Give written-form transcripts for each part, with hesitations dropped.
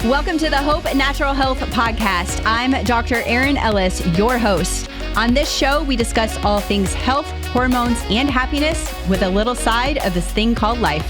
Welcome to the Hope Natural Health Podcast. I'm Dr. Erin Ellis, your host. On this show, we discuss all things health, hormones, and happiness with a little side of this thing called life.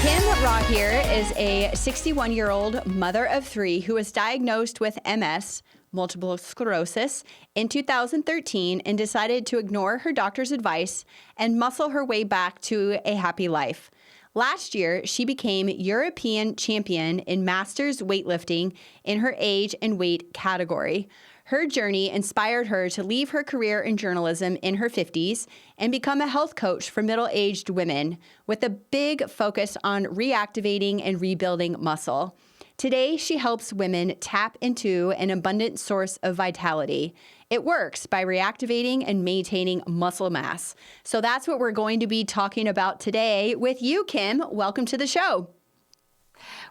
Kim Rahir is a 61-year-old mother of three who was diagnosed with MS, multiple sclerosis, in 2013 and decided to ignore her doctor's advice and muscle her way back to a happy life. Last year, she became European champion in Masters Weightlifting in her age and weight category. Her journey inspired her to leave her career in journalism in her 50s and become a health coach for middle-aged women with a big focus on reactivating and rebuilding muscle. Today, she helps women tap into an abundant source of vitality. It works by reactivating and maintaining muscle mass. So that's what we're going to be talking about today with you, Kim. Welcome to the show.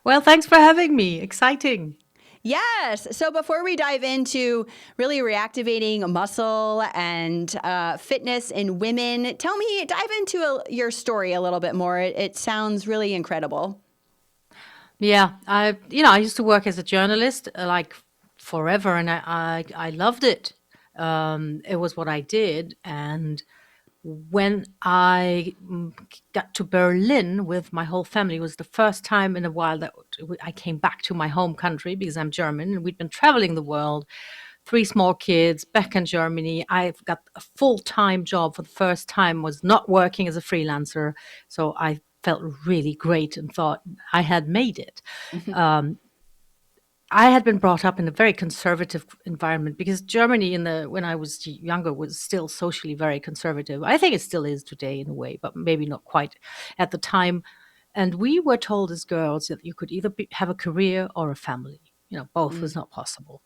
Well, thanks for having me. Exciting. Yes. So before we dive into really reactivating muscle and fitness in women, dive into your story a little bit more. It sounds really incredible. Yeah, I used to work as a journalist like forever, and I loved it. It was what I did, and when I got to Berlin with my whole family, it was the first time in a while that I came back to my home country because I'm German, and we'd been traveling the world, 3 small kids back in Germany. I've got a full-time job for the first time, was not working as a freelancer, so I felt really great and thought I had made it. Mm-hmm. I had been brought up in a very conservative environment because Germany when I was younger was still socially very conservative. I think it still is today in a way, but maybe not quite at the time. And we were told as girls that you could either have a career or a family. Both was not possible.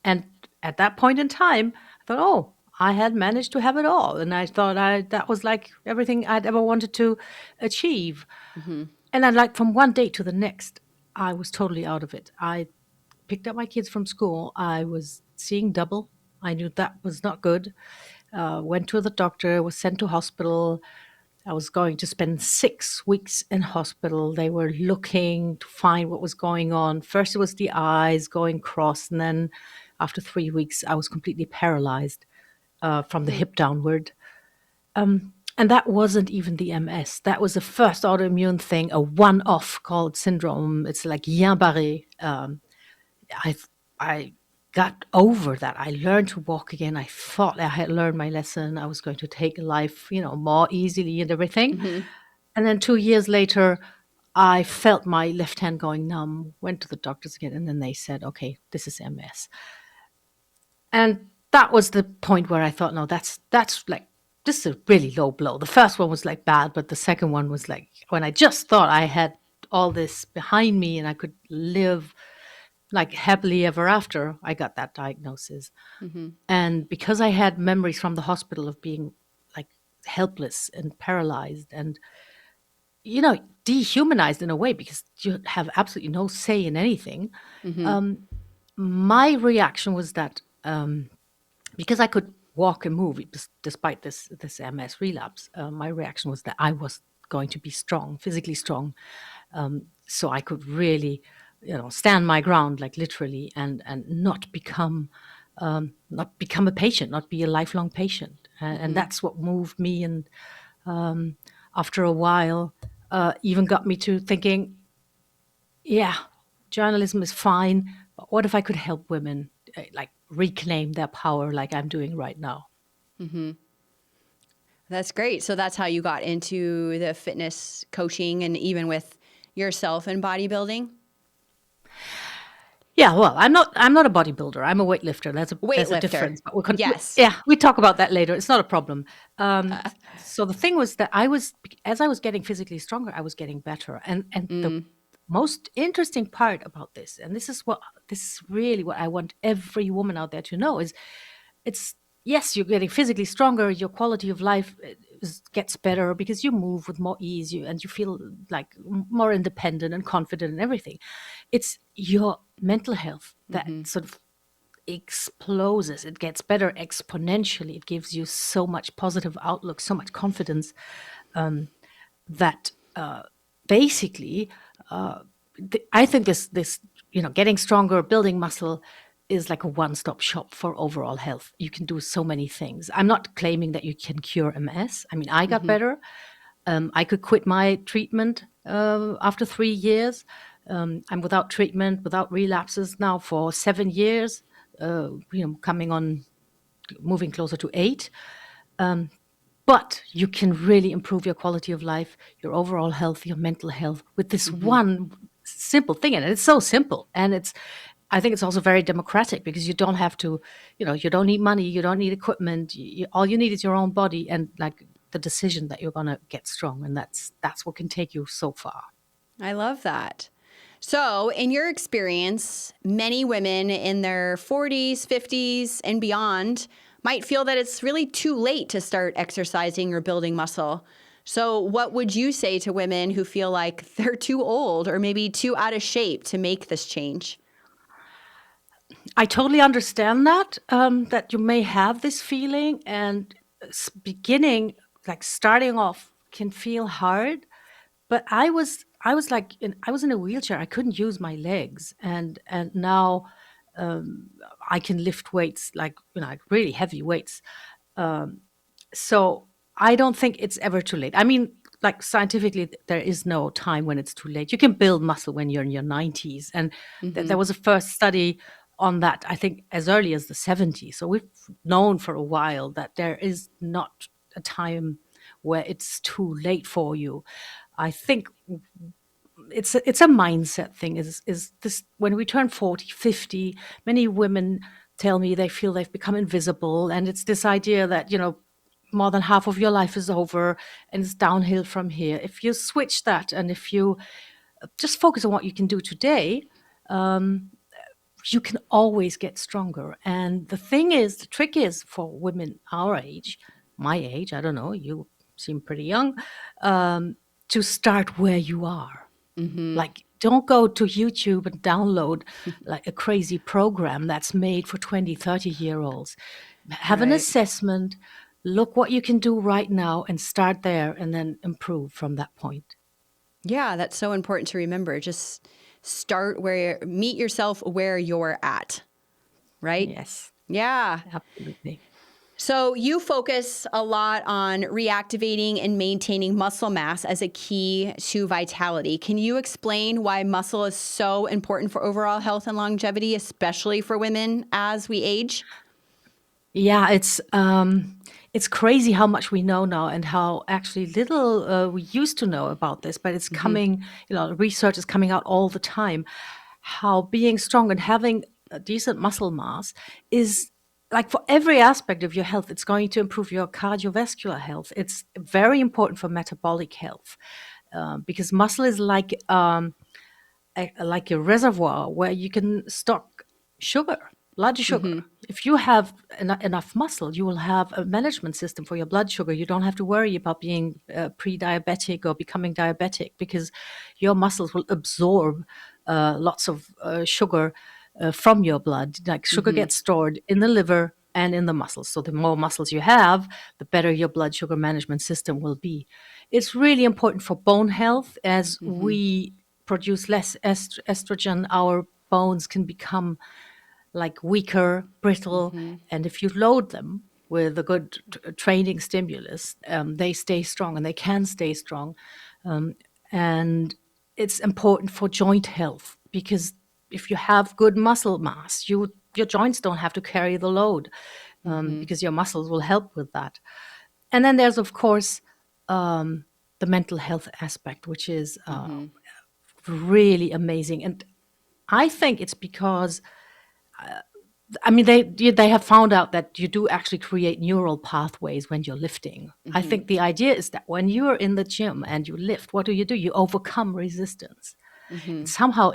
And at that point in time, I thought, oh, I had managed to have it all. And I thought that was like everything I'd ever wanted to achieve. Mm-hmm. And then like from one day to the next, I was totally out of it. I picked up my kids from school. I was seeing double. I knew that was not good. Went to the doctor, was sent to hospital. I was going to spend 6 weeks in hospital. They were looking to find what was going on. First it was the eyes going cross. And then after 3 weeks, I was completely paralyzed. From the hip downward. And that wasn't even the MS. That was the first autoimmune thing, a one-off called syndrome. It's like Guillain-Barré. I got over that. I learned to walk again. I thought I had learned my lesson. I was going to take life, more easily and everything. Mm-hmm. And then 2 years later, I felt my left hand going numb, went to the doctors again, and then they said, okay, this is MS. And that was the point where I thought, no, that's like, this is a really low blow. The first one was like bad, but the second one was like, when I just thought I had all this behind me and I could live like happily ever after, I got that diagnosis. Mm-hmm. And because I had memories from the hospital of being like helpless and paralyzed and, dehumanized in a way because you have absolutely no say in anything. Mm-hmm. My reaction was that, because I could walk and move despite this MS relapse, my reaction was that I was going to be strong, physically strong, so I could really, stand my ground, like literally, and not become a patient, not be a lifelong patient, and that's what moved me. And after a while, even got me to thinking, yeah, journalism is fine, but what if I could help women, like reclaim their power like I'm doing right now. Mm-hmm. That's great. So that's how you got into the fitness coaching and even with yourself in bodybuilding? Yeah, well, I'm not a bodybuilder. I'm a weightlifter. There's a difference. But yes. We talk about that later. It's not a problem. So the thing was that as I was getting physically stronger, I was getting better. And the most interesting part about this, and this is really what I want every woman out there to know, is yes, you're getting physically stronger, your quality of life gets better because you move with more ease, and you feel like more independent and confident and everything. It's your mental health that sort of explodes. It gets better exponentially. It gives you so much positive outlook, so much confidence. that basically, I think this getting stronger, building muscle is like a one-stop shop for overall health. You can do so many things. I'm not claiming that you can cure MS. I mean, I got better. I could quit my treatment after 3 years. I'm without treatment, without relapses now for 7 years. Moving closer to 8. But you can really improve your quality of life, your overall health, your mental health with this one simple thing. And it's so simple. And I think it's also very democratic because you don't have to, you don't need money, you don't need equipment. All you need is your own body and like the decision that you're going to get strong. And that's what can take you so far. I love that. So, in your experience, many women in their 40s, 50s, and beyond might feel that it's really too late to start exercising or building muscle. So, what would you say to women who feel like they're too old or maybe too out of shape to make this change? I totally understand that, that you may have this feeling, and starting off can feel hard. But I was in a wheelchair. I couldn't use my legs, and now I can lift weights like really heavy weights. So I don't think it's ever too late. I mean, like scientifically, there is no time when it's too late. You can build muscle when you're in your 90s, and there was a first study on that, I think, as early as the 70s. So we've known for a while that there is not a time where it's too late for you. I think it's a mindset thing. Is this when we turn 40, 50, many women tell me they feel they've become invisible, and it's this idea that more than half of your life is over and it's downhill from here. If you switch that and if you just focus on what you can do today, you can always get stronger. And the trick is for women our age, my age, I don't know, you seem pretty young, to start where you are. Like, don't go to YouTube and download like a crazy program that's made for 20, 30-year-olds. Have an Right. assessment, look what you can do right now and start there and then improve from that point. Yeah, that's so important to remember. Just meet yourself where you're at, right? Yes, Yeah. absolutely. So you focus a lot on reactivating and maintaining muscle mass as a key to vitality. Can you explain why muscle is so important for overall health and longevity, especially for women as we age? Yeah, it's crazy how much we know now and how actually little we used to know about this, but it's coming, research is coming out all the time. How being strong and having a decent muscle mass is like for every aspect of your health, it's going to improve your cardiovascular health. It's very important for metabolic health because muscle is like a reservoir where you can stock sugar, blood sugar. If you have enough muscle, you will have a management system for your blood sugar. You don't have to worry about being pre-diabetic or becoming diabetic because your muscles will absorb lots of sugar from your blood. Like sugar gets stored in the liver and in the muscles. So the more muscles you have, the better your blood sugar management system will be. It's really important for bone health as we produce less estrogen, our bones can become like weaker, brittle, and if you load them with a good training stimulus, they stay strong and they can stay strong. And it's important for joint health because if you have good muscle mass, your joints don't have to carry the load because your muscles will help with that. And then there's, of course, the mental health aspect, which is really amazing. And I think it's because, I mean, they have found out that you do actually create neural pathways when you're lifting. I think the idea is that when you're in the gym and you lift, what do? You overcome resistance. And somehow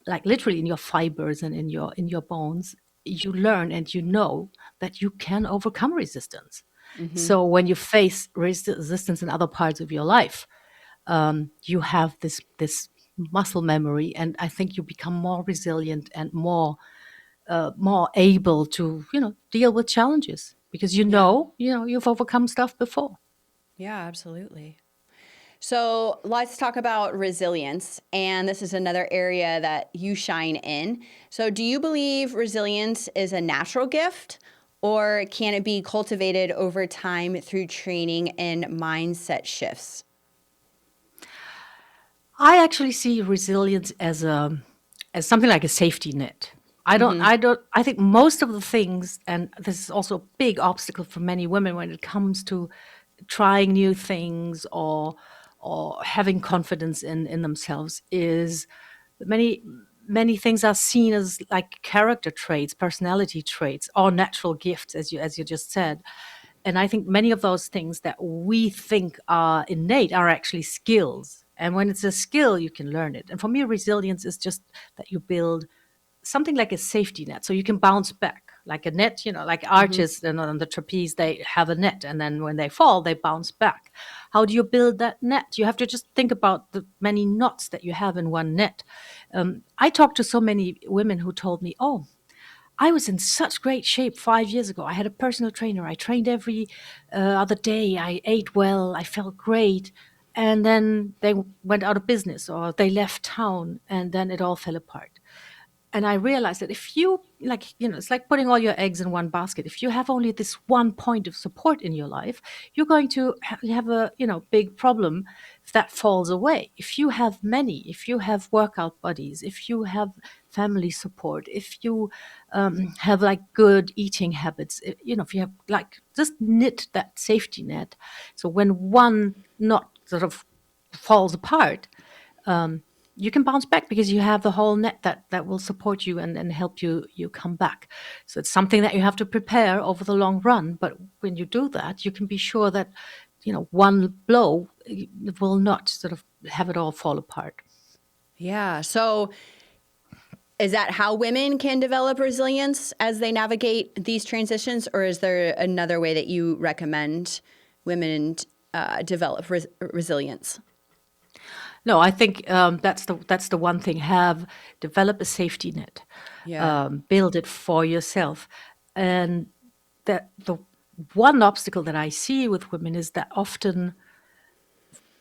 like literally in your fibers and in your bones, you learn and you know that you can overcome resistance. So when you face resistance in other parts of your life, you have this muscle memory, and I think you become more resilient and more able to deal with challenges because you've overcome stuff before. Yeah, absolutely. So let's talk about resilience. And this is another area that you shine in. So, do you believe resilience is a natural gift, or can it be cultivated over time through training and mindset shifts? I actually see resilience as something like a safety net. I think most of the things, and this is also a big obstacle for many women when it comes to trying new things or having confidence in themselves, is that many things are seen as like character traits, personality traits, or natural gifts, as you just said. And I think many of those things that we think are innate are actually skills. And when it's a skill, you can learn it. And for me, resilience is just that you build something like a safety net so you can bounce back like a net, like artists and on the trapeze, they have a net. And then when they fall, they bounce back. How do you build that net? You have to just think about the many knots that you have in one net. I talked to so many women who told me, oh, I was in such great shape 5 years ago. I had a personal trainer. I trained every other day. I ate well. I felt great. And then they went out of business or they left town and then it all fell apart. And I realized that if you, it's like putting all your eggs in one basket. If you have only this one point of support in your life, you're going to have a, big problem if that falls away. If you have many, if you have workout buddies, if you have family support, if you have like good eating habits, if you have like just knit that safety net. So when one knot sort of falls apart, you can bounce back because you have the whole net that will support you and help you come back. So it's something that you have to prepare over the long run. But when you do that, you can be sure that one blow will not sort of have it all fall apart. Yeah. So, is that how women can develop resilience as they navigate these transitions, or is there another way that you recommend women develop resilience? No, I think that's the one thing. Develop a safety net, Yeah. build it for yourself, and that the one obstacle that I see with women is that often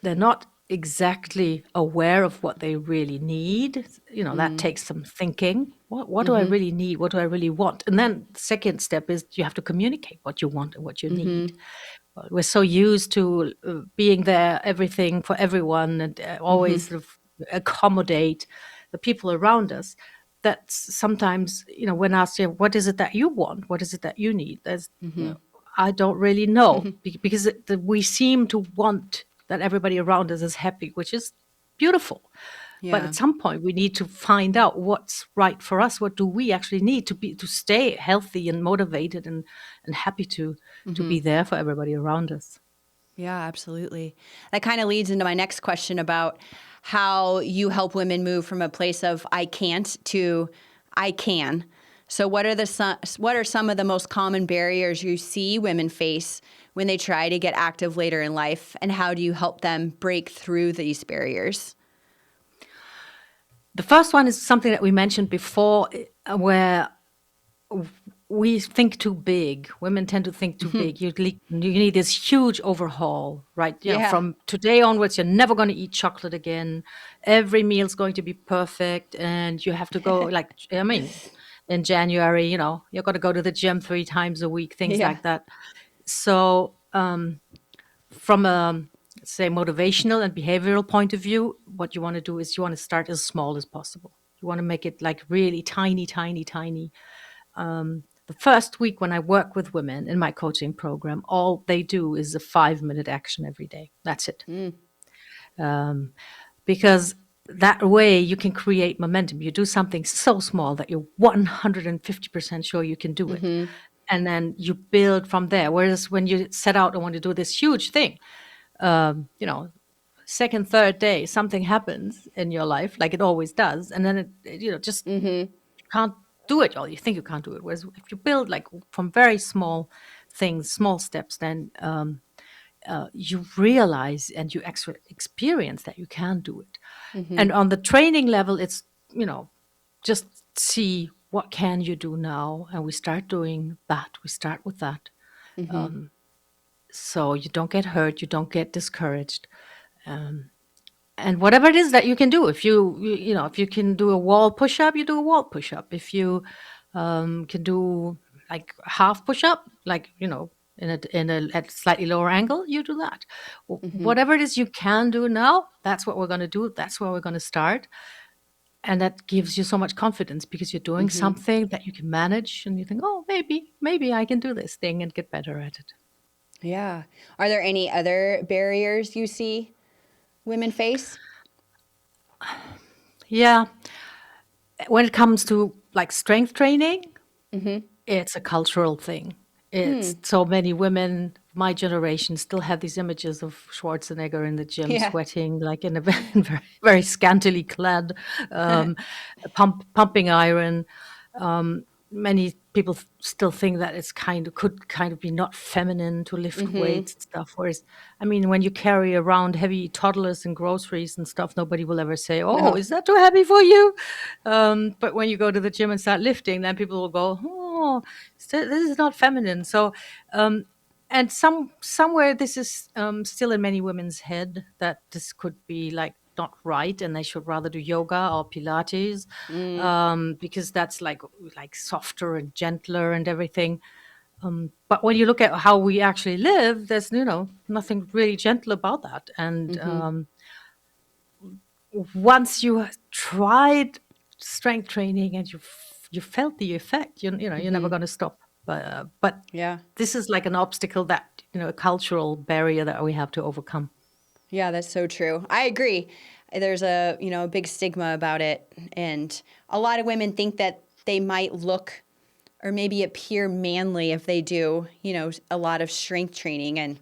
they're not exactly aware of what they really need. That takes some thinking. What do I really need? What do I really want? And then the second step is you have to communicate what you want and what you need. We're so used to being there, everything for everyone, and always sort of accommodate the people around us. That sometimes, when asked, yeah, what is it that you want? What is it that you need? I don't really know because we seem to want that everybody around us is happy, which is beautiful. But Yeah. at some point, we need to find out what's right for us. What do we actually need to stay healthy and motivated and happy to be there for everybody around us? Yeah, absolutely. That kind of leads into my next question about how you help women move from a place of I can't to I can. So what are some of the most common barriers you see women face when they try to get active later in life, and how do you help them break through these barriers? The first one is something that we mentioned before, where we think too big. Women tend to think too big. You need this huge overhaul, right? Yeah. From today onwards, you're never going to eat chocolate again. Every meal's going to be perfect, and you have to go in January, you're going to go to the gym 3 times a week, things Yeah. like that. So, from a, say, motivational and behavioral point of view, what you want to do is you want to start as small as possible. You want to make it like really tiny, tiny, tiny. The first week when I work with women in my coaching program, all they do is a 5-minute action every day. That's it. Because that way you can create momentum. You do something so small that you're 150% sure you can do it. And then you build from there. Whereas when you set out and want to do this huge thing, second, third day, something happens in your life, like it always does. And then just you can't do it, or you think you can't do it. Whereas if you build like from very small things, small steps, then you realize and you actually experience that you can do it. And on the training level, it's, just see what can you do now. And we start doing that. We start with that. so you don't get hurt, you don't get discouraged. And whatever it is that you can do, if if you can do a wall push up, you do a wall push up. If you can do like half push up, like in a at slightly lower angle, you do that. Hmm. Whatever it is you can do now, that's what we're going to do. That's where we're going to start, and that gives you so much confidence because you're doing Hmm. something that you can manage, and you think, oh, maybe I can do this thing and get better at it. Yeah. Are there any other barriers you see women face? Yeah, when it comes to like strength training, Hmm. it's a cultural thing. Hmm. It's so many women, my generation, still have these images of Schwarzenegger in the gym Yeah. sweating, like in a very, very scantily clad, um, pumping iron. Many people still think that it's could kind of be not feminine to lift Hmm. weights and stuff. Whereas, I mean, when you carry around heavy toddlers and groceries and stuff, nobody will ever say, "Oh, No. is that too heavy for you?" But when you go to the gym and start lifting, then people will go, "Oh, this is not feminine." So, um, and somewhere this is still in many women's head that this could be like not right, and they should rather do yoga or Pilates, Mm. because that's like softer and gentler and everything. But when you look at how we actually live, there's nothing really gentle about that. And Hmm. once you tried strength training and you felt the effect, you're never Hmm. going to stop. But Yeah. this is like an obstacle that a cultural barrier that we have to overcome. Yeah, that's so true. I agree. There's a big stigma about it. And a lot of women think that they might look or maybe appear manly if they do a lot of strength training. And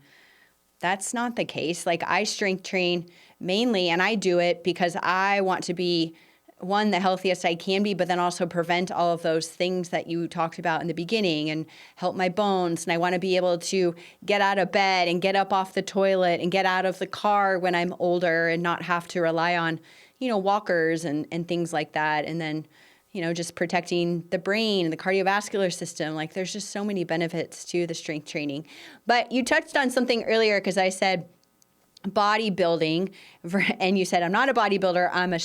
that's not the case. Like I strength train mainly, and I do it because I want to be one, the healthiest I can be, but then also prevent all of those things that you talked about in the beginning and help my bones. And I want to be able to get out of bed and get up off the toilet and get out of the car when I'm older and not have to rely on walkers and things like that. And then just protecting the brain and the cardiovascular system. Like there's just so many benefits to the strength training. But you touched on something earlier because I said bodybuilding, and you said I'm not a bodybuilder. I'm a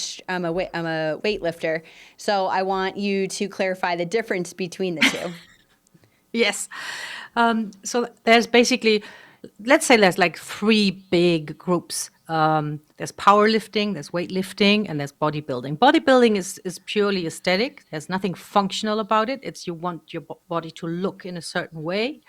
weightlifter. So I want you to clarify the difference between the two. Yes. So there's basically, let's say there's like three big groups. There's powerlifting, there's weightlifting, and there's bodybuilding. Bodybuilding is purely aesthetic. There's nothing functional about it. It's you want your body to look in a certain way.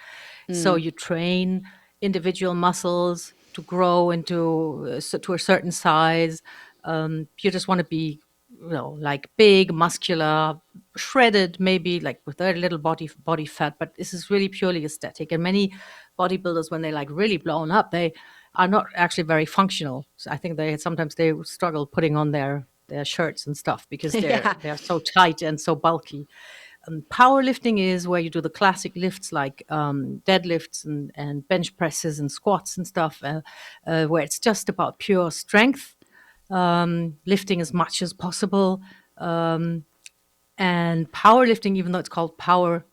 So Mm. you train individual muscles to grow to a certain size. You just want to be, like big, muscular, shredded, maybe like with very little body fat. But this is really purely aesthetic. And many bodybuilders, when they like really blown up, they are not actually very functional. So I think sometimes they struggle putting on their shirts and stuff because they're Yeah. they're so tight and so bulky. Powerlifting is where you do the classic lifts like deadlifts and bench presses and squats and stuff, where it's just about pure strength, lifting as much as possible. Um, and powerlifting, even though it's called power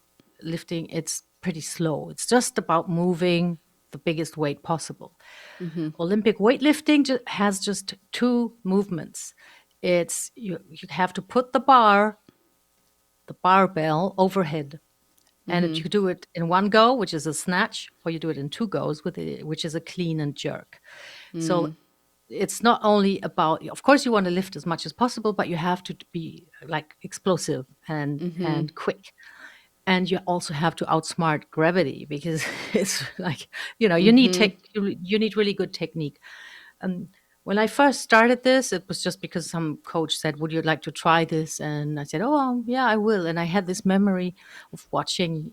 lifting, it's pretty slow. It's just about moving the biggest weight possible. Hmm. Olympic weightlifting has just two movements. It's you have to put the barbell overhead, and Hmm. you do it in one go, which is a snatch, or you do it in two goes, which is a clean and jerk. So Mm. it's not only about, of course, you want to lift as much as possible, but you have to be like explosive Hmm. and quick. And you also have to outsmart gravity because it's like, Hmm. you need really good technique. Um, when I first started this, it was just because some coach said, "Would you like to try this?" And I said, "Oh, yeah, I will." And I had this memory of watching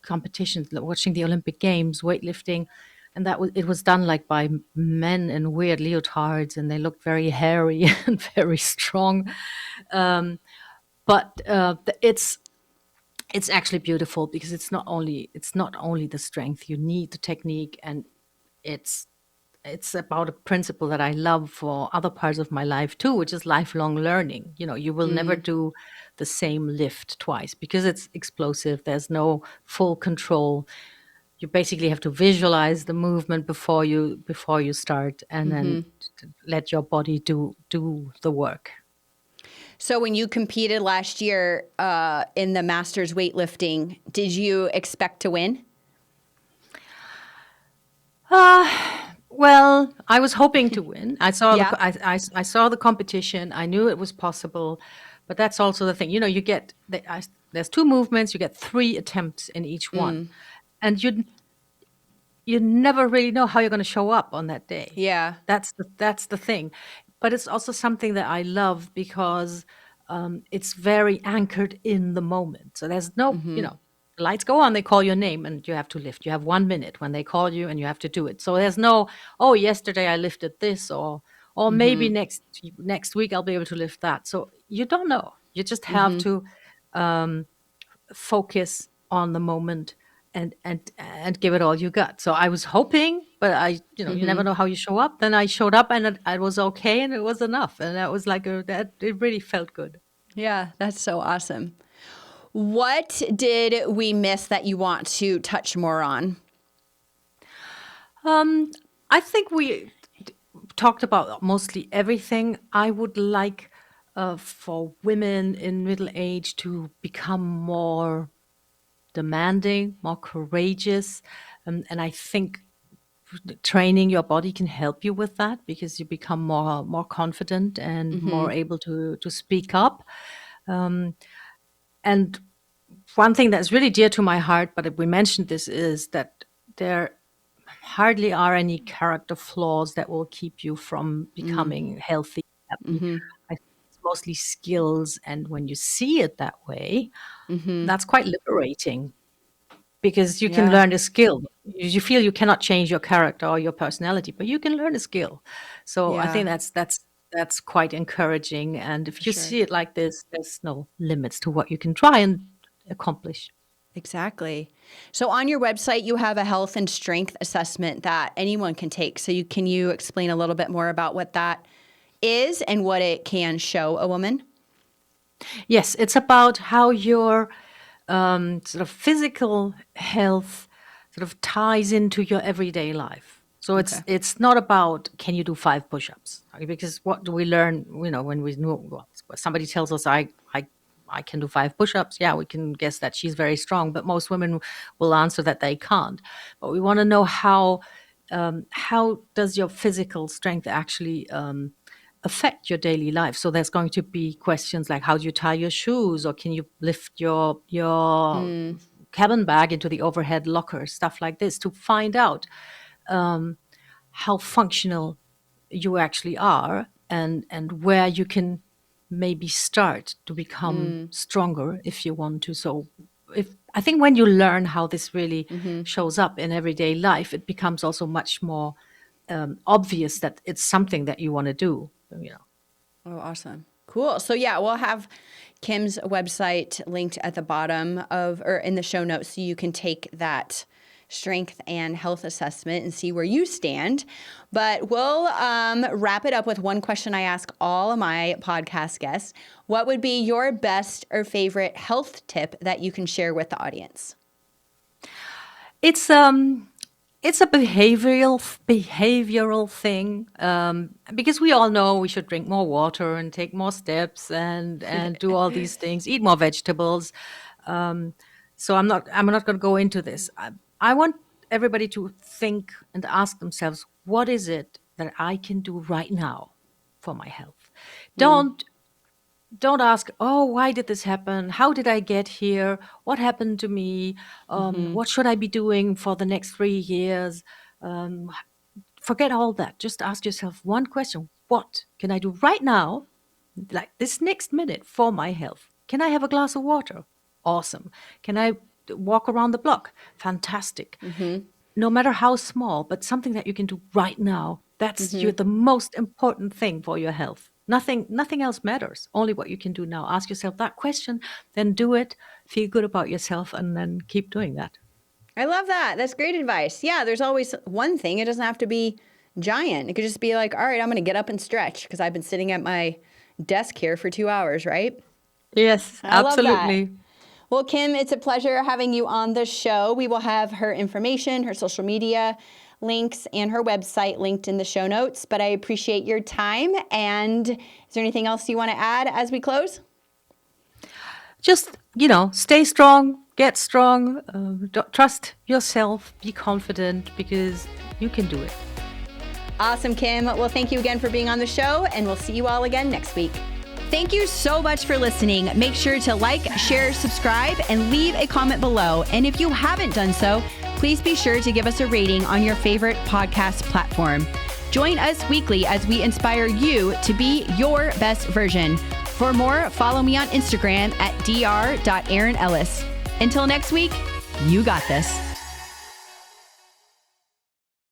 competitions, like watching the Olympic Games, weightlifting, and it was done like by men in weird leotards, and they looked very hairy and very strong. Um, but it's actually beautiful because it's not only the strength. You need the technique, and it's it's about a principle that I love for other parts of my life too, which is lifelong learning. You will never Mm. do the same lift twice because it's explosive. There's no full control. you basically have to visualize the movement before you start, and then let your body do the work. So when you competed last year in the Masters Weightlifting, did you expect to win? Well, I was hoping to win. I saw Yeah. I saw the competition. I knew it was possible, but that's also the thing. You know, there's two movements. You get 3 attempts in each one, and you never really know how you're going to show up on that day. Yeah. That's the thing. But it's also something that I love because it's very anchored in the moment. So there's no, the lights go on, they call your name, and you have to lift. You have 1 minute when they call you, and you have to do it. So there's no, oh, yesterday I lifted this, or maybe next week I'll be able to lift that. So you don't know. You just have to focus on the moment and give it all you got. So I was hoping, but you never know how you show up. Then I showed up, and I was okay, and it was enough. And that was like that. It really felt good. Yeah, that's so awesome. What did we miss that you want to touch more on? I think we talked about mostly everything. I would like for women in middle age to become more demanding, more courageous. And I think training your body can help you with that, because you become more confident and more able to speak up. And one thing that's really dear to my heart, but we mentioned this, is that there hardly are any character flaws that will keep you from becoming healthy, happy. I think it's mostly skills. And when you see it that way, that's quite liberating, because you can Yeah. learn a skill. You feel you cannot change your character or your personality, but you can learn a skill. So I think Yeah. that's quite encouraging. And if you Sure. see it like this, there's no limits to what you can try and accomplish. Exactly. So on your website, you have a health and strength assessment that anyone can take. So can you explain a little bit more about what that is and what it can show a woman? Yes, it's about how your sort of physical health sort of ties into your everyday life. So Okay. it's not about, can you do 5 push-ups? Okay, because what do we learn? When we know, well, somebody tells us I can do 5 push-ups. Yeah, we can guess that she's very strong, but most women will answer that they can't. But we want to know how does your physical strength actually affect your daily life. So there's going to be questions like, how do you tie your shoes, or can you lift your cabin bag into the overhead locker, stuff like this, to find out how functional you actually are, and where you can maybe start to become stronger if you want to. So I think when you learn how this really shows up in everyday life, it becomes also much more obvious that it's something that you want to do. Oh, awesome. Cool. So yeah, we'll have Kim's website linked at the bottom or in the show notes, so you can take that strength and health assessment and see where you stand. But we'll wrap it up with one question I ask all of my podcast guests. What would be your best or favorite health tip that you can share with the audience? It's a behavioral thing, because we all know we should drink more water and take more steps and do all these things, eat more vegetables. So I'm not going to go into this. I want everybody to think and ask themselves, what is it that I can do right now for my health? Don't ask, oh, why did this happen? How did I get here? What happened to me? What should I be doing for the next 3 years? Forget all that. Just ask yourself one question. What can I do right now, like this next minute, for my health? Can I have a glass of water? Awesome. Can I walk around the block? Fantastic. No matter how small, but something that you can do right now. That's the most important thing for your health. Nothing else matters. Only what you can do now. Ask yourself that question, then do it, feel good about yourself, and then keep doing that. I love that. That's great advice. Yeah, there's always one thing. It doesn't have to be giant. It could just be like, all right, I'm going to get up and stretch because I've been sitting at my desk here for 2 hours, right? Yes, I love that. absolutely. Well, Kim, it's a pleasure having you on the show. We will have her information, her social media links, and her website linked in the show notes. But I appreciate your time. And is there anything else you want to add as we close? Just, stay strong, get strong, trust yourself, be confident, because you can do it. Awesome, Kim. Well, thank you again for being on the show, and we'll see you all again next week. Thank you so much for listening. Make sure to like, share, subscribe, and leave a comment below. And if you haven't done so, please be sure to give us a rating on your favorite podcast platform. Join us weekly as we inspire you to be your best version. For more, follow me on Instagram at dr.erinellis. Until next week, you got this.